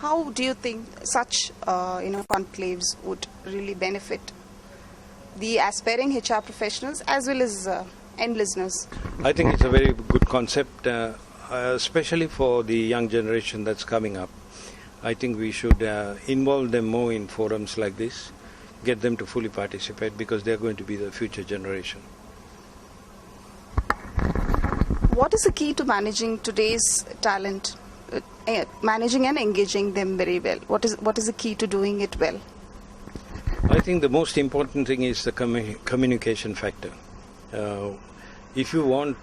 How do you think such conclaves would really benefit the aspiring HR professionals as well as end listeners? I think it's a very good concept, especially for the young generation that's coming up. I think we should involve them more in forums like this, get them to fully participate, because they're going to be the future generation. What is the key to managing today's talent, managing and engaging them very well? What is the key to doing it well? I think the most important thing is the communication factor. If you want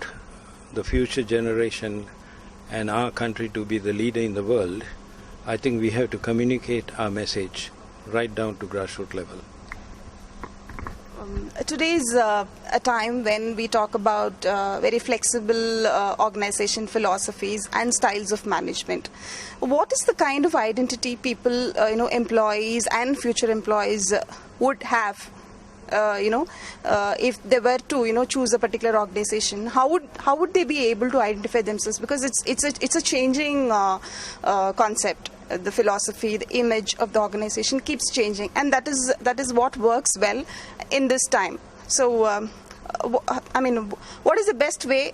the future generation and our country to be the leader in the world, I think we have to communicate our message right down to grassroots level. Today is a time when we talk about very flexible organization philosophies and styles of management. What is the kind of identity people, employees and future employees would have? If they were to choose a particular organization, how would they be able to identify themselves? Because it's a changing concept. The philosophy, the image of the organization keeps changing, and that is what works well in this time. So, what is the best way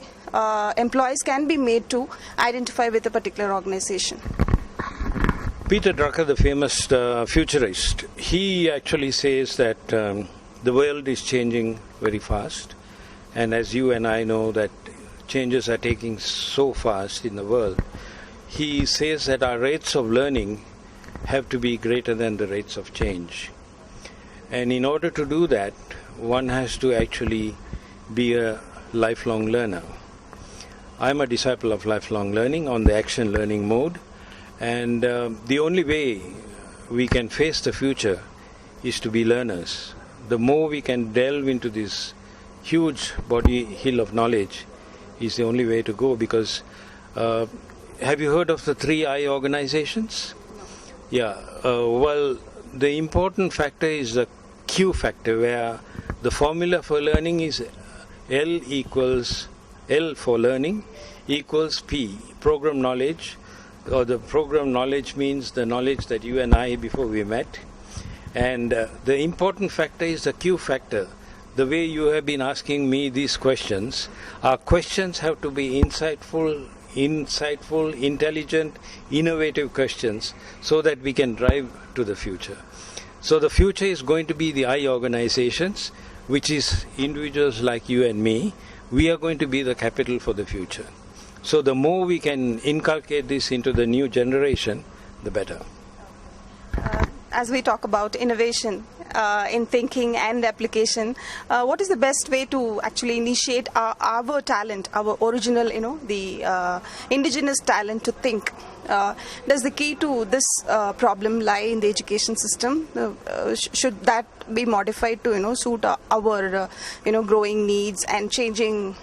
employees can be made to identify with a particular organization? Peter Drucker, the famous futurist, he actually says that the world is changing very fast, and as you and I know that changes are taking so fast in the world, he says that our rates of learning have to be greater than the rates of change. And in order to do that, one has to actually be a lifelong learner. I'm a disciple of lifelong learning on the action learning mode, and the only way we can face the future is to be learners. The more we can delve into this huge body hill of knowledge is the only way to go, because have you heard of the 3I organizations? No. Yeah. Well, the important factor is the Q factor, where the formula for learning is L for learning equals P, program knowledge, or the program knowledge means the knowledge that you and I before we met. And the important factor is the Q factor. The way you have been asking me these questions, our questions have to be insightful, intelligent, innovative questions, so that we can drive to the future. So the future is going to be the I organizations, which is individuals like you and me. We are going to be the capital for the future. So the more we can inculcate this into the new generation, the better. As we talk about innovation in thinking and application, what is the best way to actually initiate our talent, our original, the indigenous talent to think? Does the key to this problem lie in the education system? Should that be modified to suit our growing needs and changing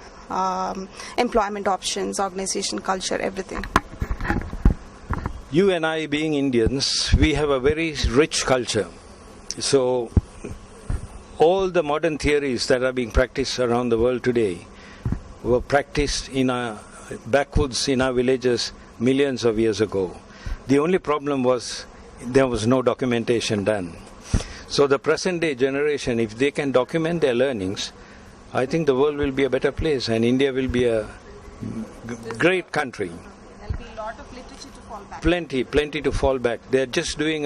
employment options, organization culture, everything? You and I, being Indians, we have a very rich culture. So all the modern theories that are being practiced around the world today were practiced in our backwoods, in our villages, millions of years ago. The only problem was there was no documentation done. So the present day generation, if they can document their learnings, I think the world will be a better place, and India will be a great country. There'll be a lot of literature to fall back. Plenty to fall back. They're just doing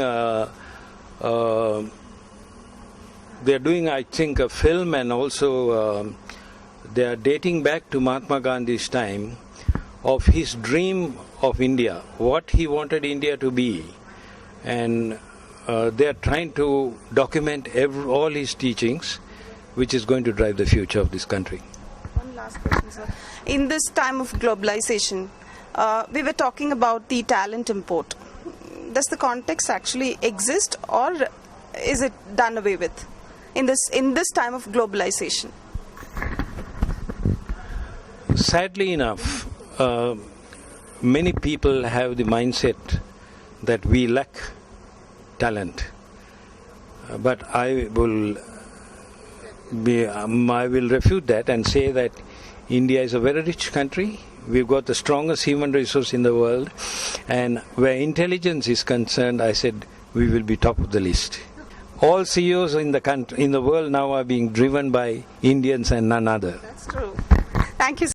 I think, a film, and also they are dating back to Mahatma Gandhi's time of his dream of India, what he wanted India to be. And they are trying to document all his teachings, which is going to drive the future of this country. One last question, sir. In this time of globalization, we were talking about the talent import. Does the context actually exist, or is it done away with in this time of globalization? Sadly enough, many people have the mindset that we lack talent. But I will refute that and say that India is a very rich country. we've got the strongest human resource in the world, and where intelligence is concerned, I said we will be top of the list. All CEOs in the world now are being driven by Indians and none other. That's true. Thank you.